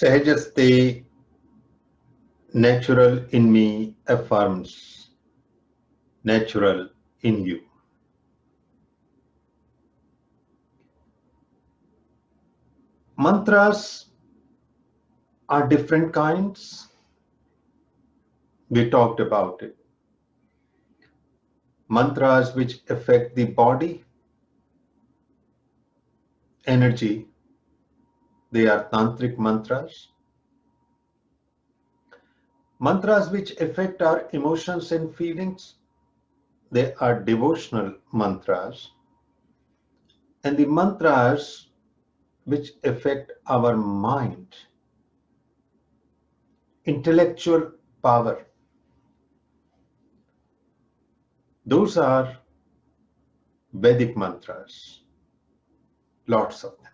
Sahajaste, natural in me affirms natural in you. Mantras are different kinds. We talked about it. Mantras which affect the body, energy, they are tantric mantras. Mantras which affect our emotions and feelings, they are devotional mantras. And the mantras which affect our mind, intellectual power, those are Vedic mantras, lots of them.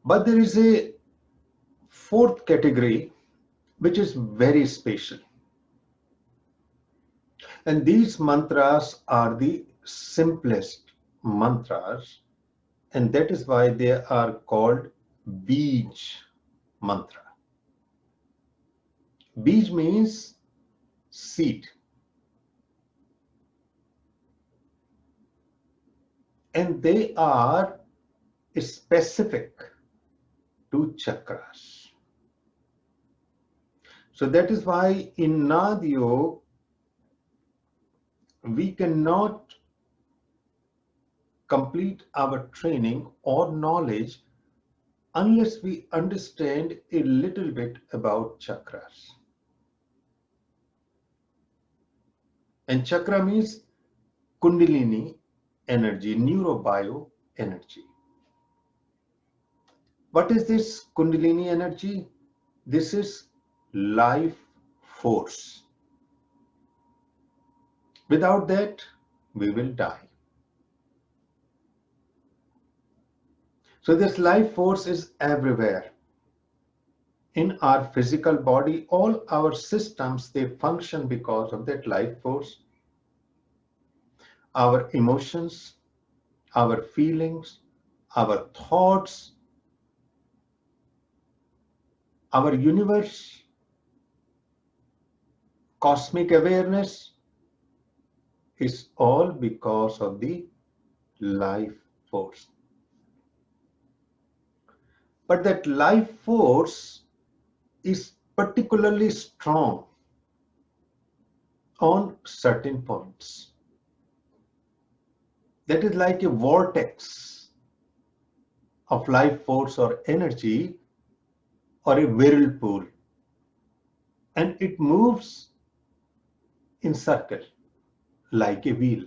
But there is a fourth category which is very special. And these mantras are the simplest mantras, and that is why they are called Bij mantra. Bij means seed. And they are specific to chakras. So that is why in Nad Yoga, we cannot complete our training or knowledge unless we understand a little bit about chakras. And chakra means Kundalini energy, neurobio energy. What is this Kundalini energy? This is life force. Without that, we will die. So this life force is everywhere. In our physical body, all our systems, they function because of that life force. Our emotions, our feelings, our thoughts, our universe, cosmic awareness is all because of the life force. But that life force is particularly strong on certain points. That is like a vortex of life force or energy or a whirlpool, and it moves in circle like a wheel,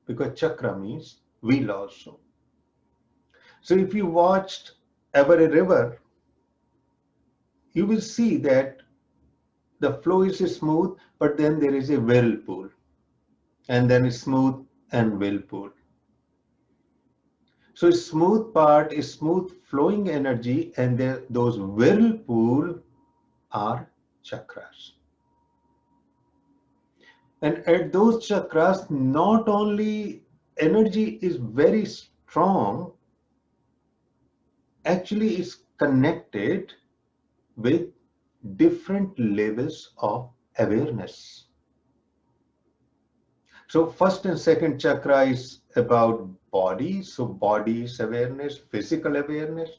because chakra means wheel also. So if you watched ever a river, you will see that the flow is smooth, but then there is a whirlpool, and then it's smooth and whirlpool. So smooth part is smooth flowing energy, and those whirlpool are chakras. And at those chakras, not only energy is very strong, actually is connected with different levels of awareness. So first and second chakra is about body. So body is awareness, physical awareness.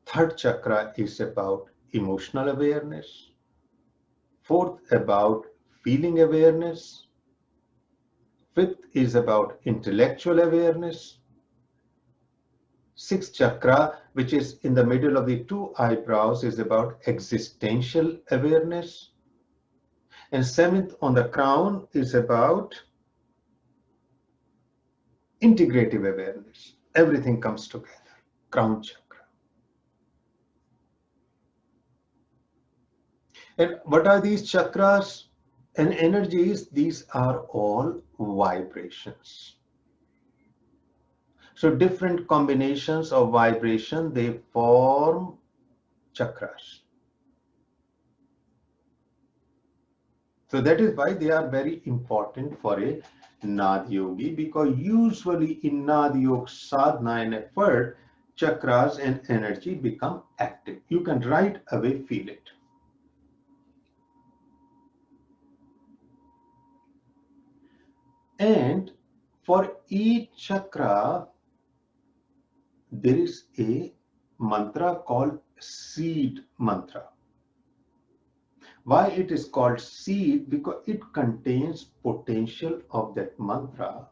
Third chakra is about emotional awareness. Fourth, about feeling awareness. Fifth is about intellectual awareness. Sixth chakra, which is in the middle of the two eyebrows, is about existential awareness. And seventh on the crown is about integrative awareness. Everything comes together. Crown chakra. And what are these chakras and energies? These are all vibrations. So different combinations of vibration, they form chakras. So that is why they are very important for a Nad Yogi, because usually in Nad Yoga sadhana and effort, chakras and energy become active. You can right away feel it. And for each chakra, there is a mantra called seed mantra. Why it is called seed? Because it contains potential of that mantra.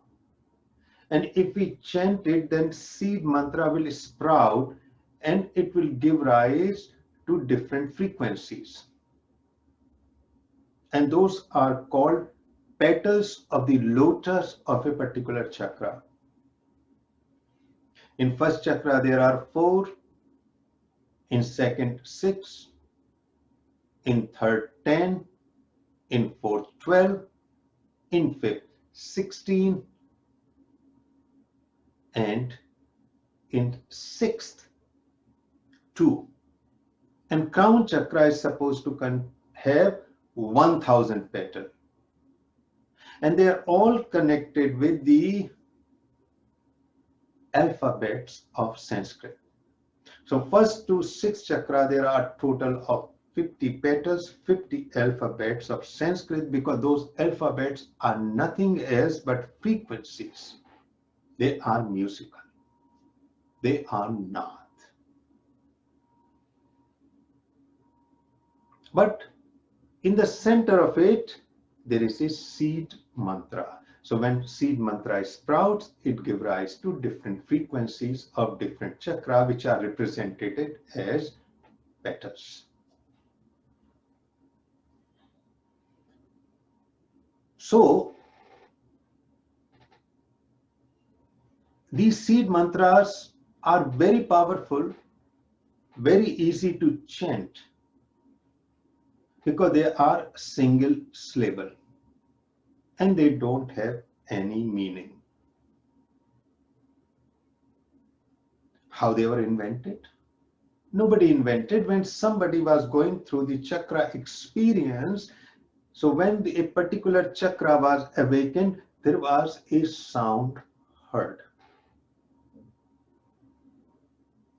And if we chant it, then seed mantra will sprout and it will give rise to different frequencies. And those are called petals of the lotus of a particular chakra. In first chakra, there are 4, in second, 6, in third, 10, in fourth, 12, in fifth, 16, and in sixth, 2. And crown chakra is supposed to have 1000 petals. And they are all connected with the alphabets of Sanskrit. So first to sixth chakra, there are total of 50 petals, 50 alphabets of Sanskrit, because those alphabets are nothing else but frequencies. They are musical. They are not. But in the center of it, there is a seed mantra. So when seed mantra sprouts, it gives rise to different frequencies of different chakra, which are represented as petals. So these seed mantras are very powerful, very easy to chant, because they are single syllable and they don't have any meaning. How they were invented? Nobody invented. When somebody was going through the chakra experience, so when a particular chakra was awakened, there was a sound heard.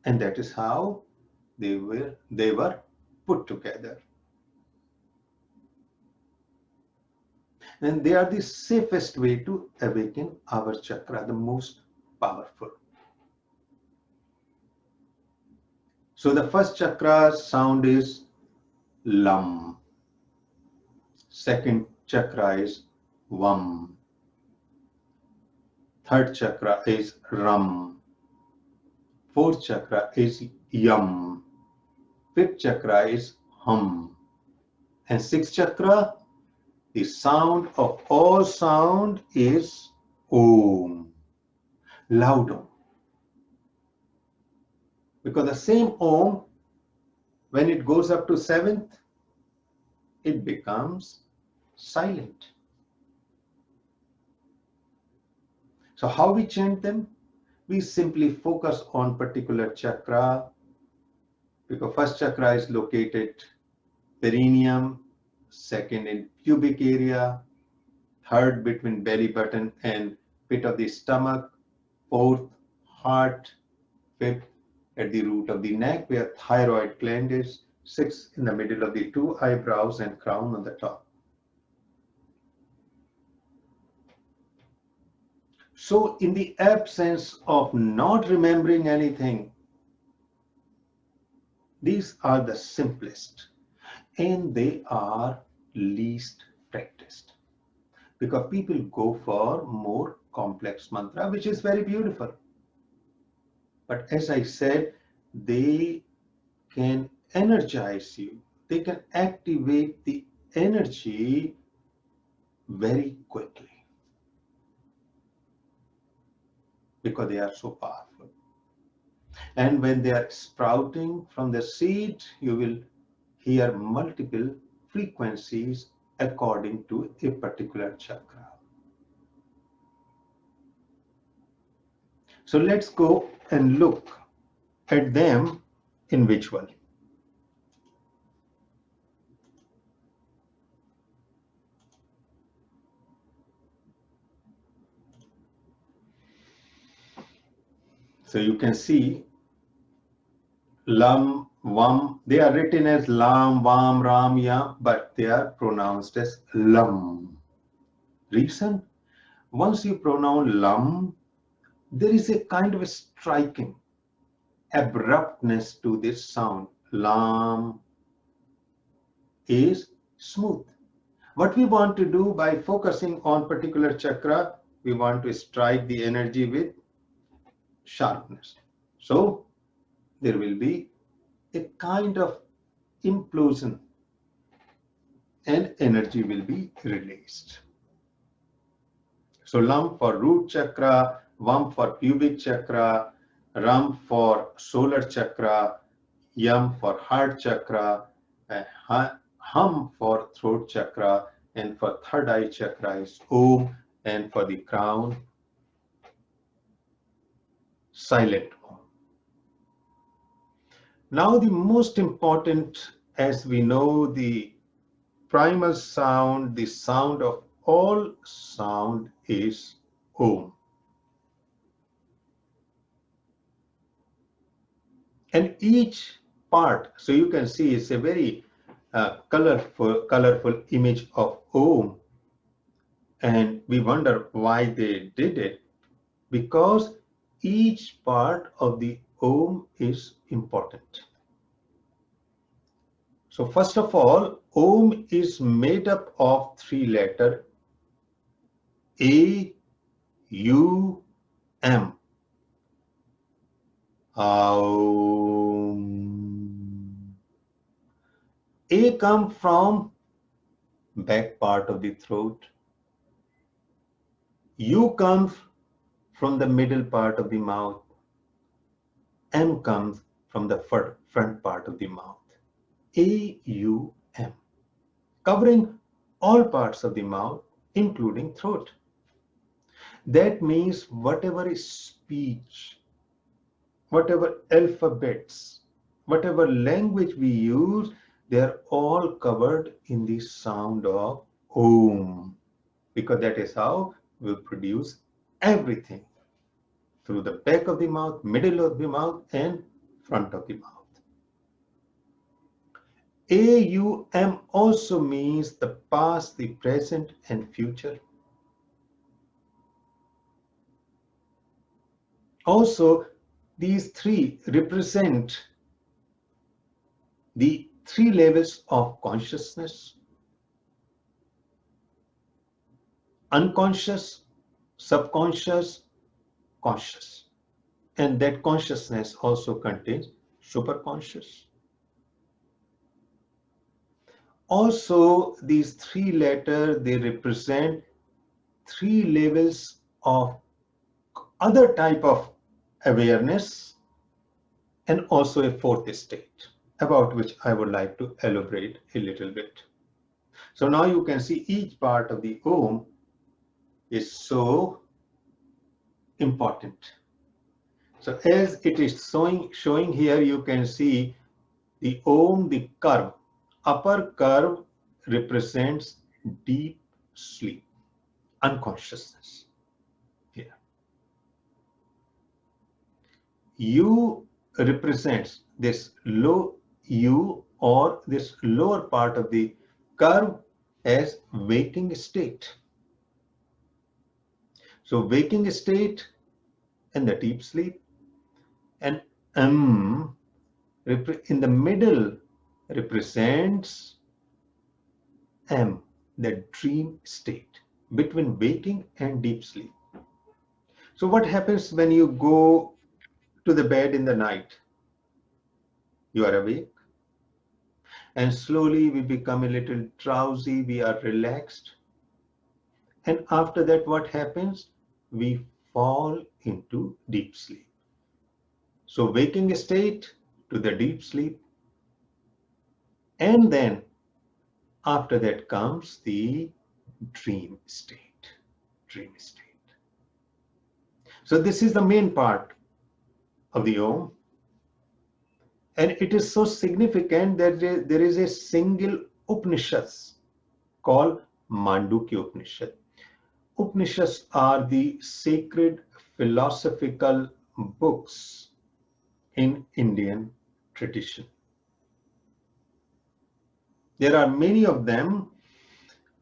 And that is how they were put together. And they are the safest way to awaken our chakra, the most powerful. So the first chakra sound is lam. Second chakra is vam. Third chakra is ram. Fourth chakra is yam. Fifth chakra is hum. And sixth chakra, the sound of all sound is om. Loud om. Because the same om, when it goes up to seventh, it becomes silent. So how we chant them? We simply focus on particular chakra, because first chakra is located perineum, second in pubic area, third between belly button and pit of the stomach, fourth heart, fifth at the root of the neck where thyroid gland is, sixth in the middle of the two eyebrows and crown on the top. So in the absence of not remembering anything, these are the simplest and they are least practiced, because people go for more complex mantra, which is very beautiful. But as I said, they can energize you. They can activate the energy very quickly because they are so powerful. And when they are sprouting from the seed, you will hear multiple frequencies according to a particular chakra. So let's go and look at them in visual. So you can see lam, vam. They are written as lam, vam, ram, yam, but they are pronounced as lam. Reason? Once you pronounce lam, there is a kind of a striking abruptness to this sound. Lam is smooth. What we want to do by focusing on particular chakra, we want to strike the energy with sharpness. So there will be a kind of implosion and energy will be released. So lam for root chakra, vam for pubic chakra, ram for solar chakra, yam for heart chakra, hum for throat chakra, and for third eye chakra is om, and for the crown, silent om. Now the most important, as we know, the primal sound, the sound of all sound is om. And each part, so you can see it's a very colorful image of om. And we wonder why they did it, because each part of the om is important. So first of all, om is made up of three letters, A, U, M. Aum. A comes from back part of the throat. U comes from the middle part of the mouth. M comes from the front part of the mouth. A-U-M, covering all parts of the mouth, including throat. That means whatever is speech, whatever alphabets, whatever language we use, they are all covered in the sound of Om, because that is how we produce everything through the back of the mouth, middle of the mouth, and front of the mouth. AUM also means the past, the present, and future. Also, these three represent the three levels of consciousness: unconscious, subconscious, conscious. And that consciousness also contains superconscious. Also, these three letters, they represent three levels of other type of awareness, and also a fourth state, about which I would like to elaborate a little bit. So now you can see each part of the Om is so important. So as it is showing here, you can see the Om, the curve. Upper curve represents deep sleep, unconsciousness. Here. U represents this low U, or this lower part of the curve, as waking state. So waking state and the deep sleep. And M in the middle represents M, the dream state, between waking and deep sleep. So what happens when you go to the bed in the night? You are awake, and slowly we become a little drowsy, we are relaxed. And after that, what happens? We fall into deep sleep. So waking state to the deep sleep. And then after that comes the dream state. Dream state. So this is the main part of the Om. And it is so significant that there is a single Upanishad called Mandukya Upanishad. Upanishads are the sacred philosophical books in Indian tradition. There are many of them,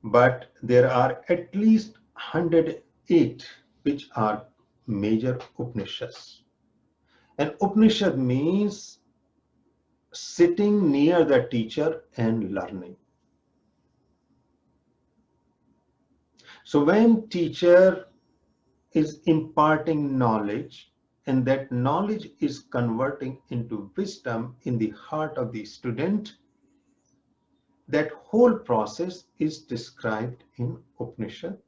but there are at least 108 which are major Upanishads. And Upanishad means sitting near the teacher and learning. So when teacher is imparting knowledge and that knowledge is converting into wisdom in the heart of the student, that whole process is described in Upanishad.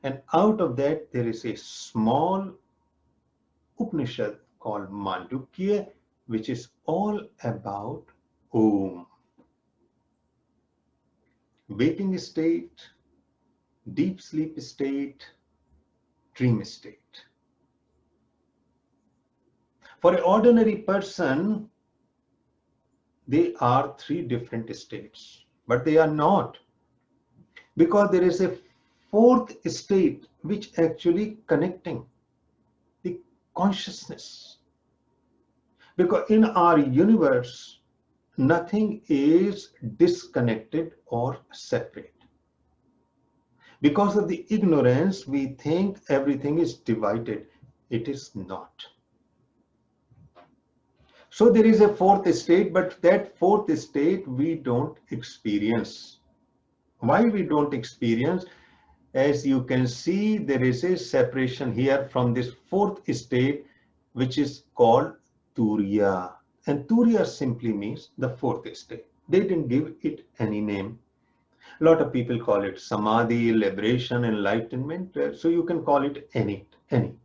And out of that, there is a small Upanishad called Mandukya, which is all about Om. Waking state, deep sleep state, dream state. For an ordinary person, they are three different states, but they are not, because there is a fourth state which actually connecting the consciousness. Because in our universe, nothing is disconnected or separate. Because of the ignorance, we think everything is divided. It is not. So there is a fourth state, but that fourth state we don't experience. Why we don't experience? As you can see, there is a separation here from this fourth state, which is called Turiya. And Turiya simply means the fourth state. They didn't give it any name. A lot of people call it Samadhi, liberation, enlightenment. So you can call it anything.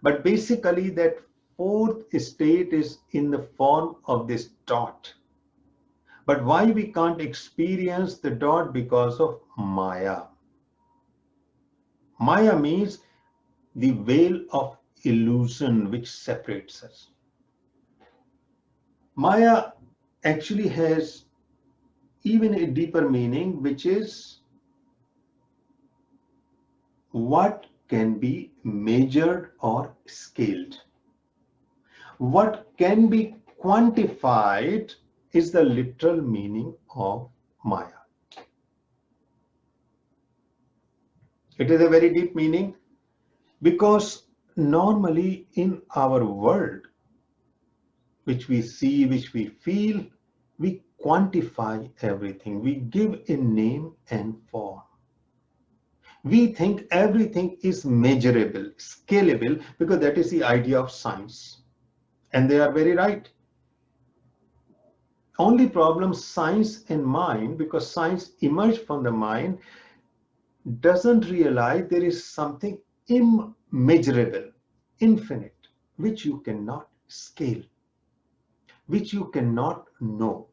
But basically that fourth state is in the form of this dot. But why we can't experience the dot? Because of Maya. Maya means the veil of illusion which separates us. Maya actually has even a deeper meaning, which is what can be measured or scaled. What can be quantified is the literal meaning of Maya. It is a very deep meaning, because normally in our world, which we see, which we feel, we quantify everything. We give a name and form. We think everything is measurable, scalable, because that is the idea of science. And they are very right. Only problem, science and mind, because science emerged from the mind, doesn't realize there is something immeasurable, infinite, which you cannot scale, which you cannot know.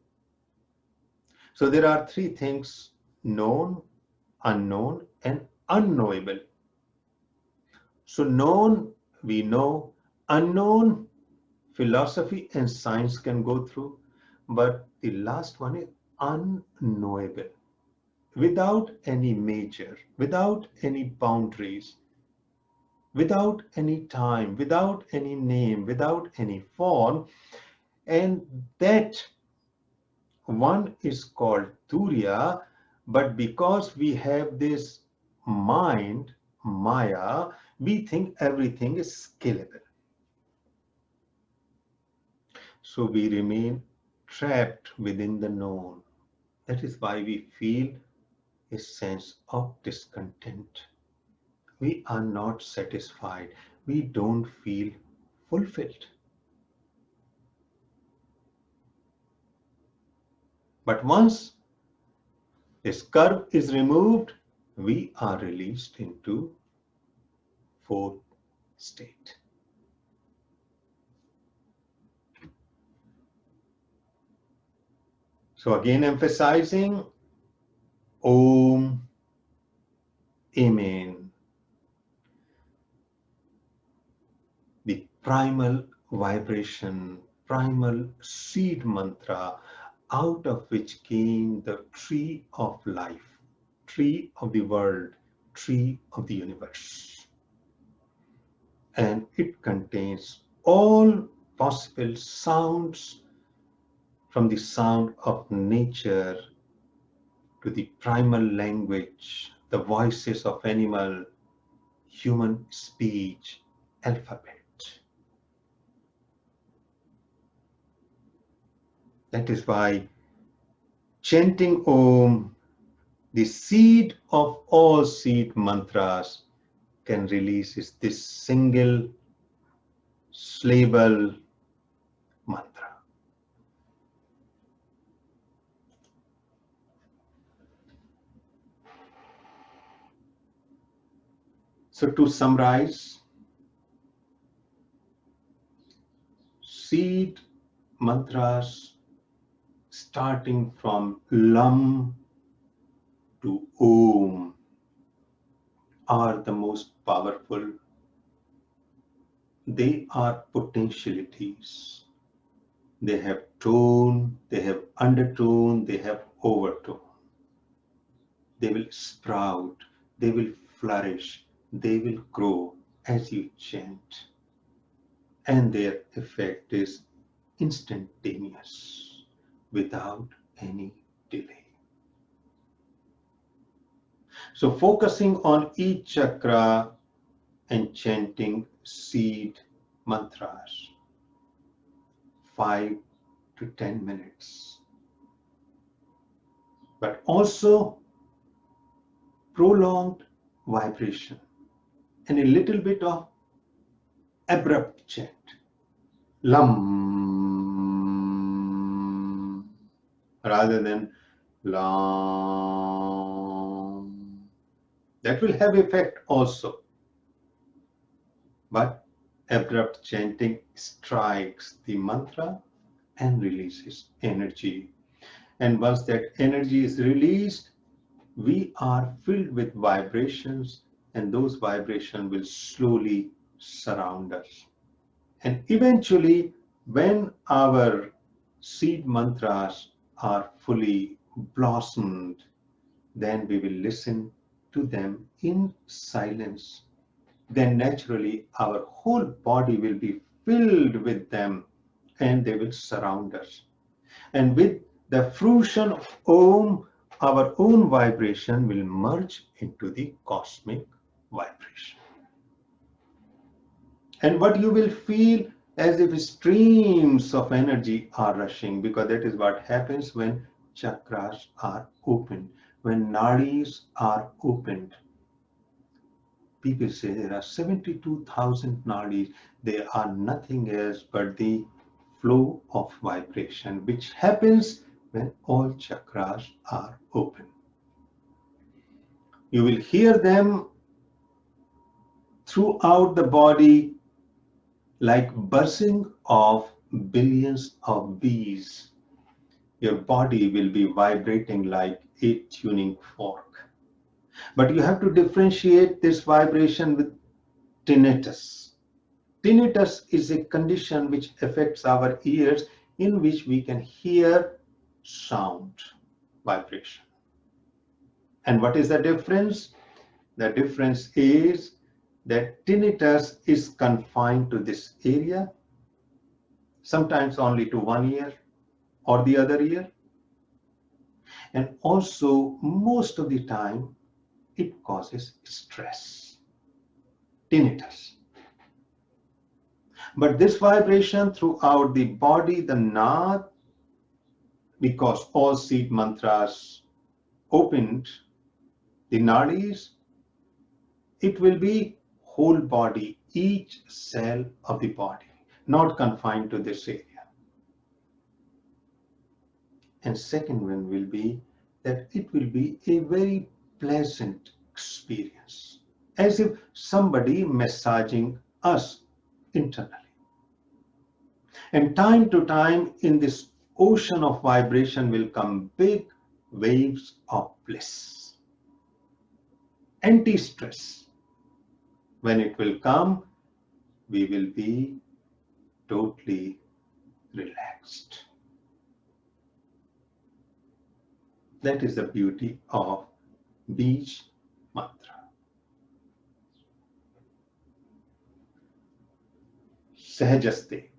So there are three things: known, unknown, and unknowable. So known, we know. Unknown, philosophy and science can go through. But the last one is unknowable. Without any measure, without any boundaries, without any time, without any name, without any form. And that one is called Turiya, but because we have this mind, Maya, we think everything is scalable. So we remain trapped within the known. That is why we feel a sense of discontent. We are not satisfied. We don't feel fulfilled. But once this curve is removed, we are released into fourth state. So again emphasizing Om, Amen. The primal vibration, primal seed mantra, out of which came the tree of life, tree of the world, tree of the universe. And it contains all possible sounds, from the sound of nature to the primal language, the voices of animal, human speech, alphabet. That is why chanting Om, the seed of all seed mantras, can release is this single syllable mantra. So to summarize, seed mantras starting from Lam to Om are the most powerful. They are potentialities. They have tone, they have undertone, they have overtone. They will sprout, they will flourish, they will grow as you chant. And their effect is instantaneous, without any delay. So focusing on each chakra and chanting seed mantras, 5 to 10 minutes. But also prolonged vibration and a little bit of abrupt chant. Lam rather than Lam. That will have effect also. But abrupt chanting strikes the mantra and releases energy. And once that energy is released, we are filled with vibrations, and those vibrations will slowly surround us. And eventually, when our seed mantras are fully blossomed, then we will listen to them in silence. Then naturally, our whole body will be filled with them and they will surround us. And with the fruition of Om, our own vibration will merge into the cosmic vibration. And what you will feel as if streams of energy are rushing, because that is what happens when chakras are opened, when nadis are opened. People say there are 72,000 nadis. They are nothing else but the flow of vibration, which happens when all chakras are open. You will hear them throughout the body like buzzing of billions of bees. Your body will be vibrating like a tuning fork. But you have to differentiate this vibration with tinnitus. Tinnitus is a condition which affects our ears, in which we can hear sound, vibration. And what is the difference? The difference is that tinnitus is confined to this area, sometimes only to one ear or the other ear. And also, most of the time, it causes stress, tinnitus. But this vibration throughout the body, the nad, because all seed mantras opened the nadis, it will be whole body, each cell of the body, not confined to this area. And second one will be that it will be a very pleasant experience, as if somebody massaging us internally. And time to time in this ocean of vibration will come big waves of bliss, anti-stress. When it will come, we will be totally relaxed. That is the beauty of Bij mantra. Sahajaste.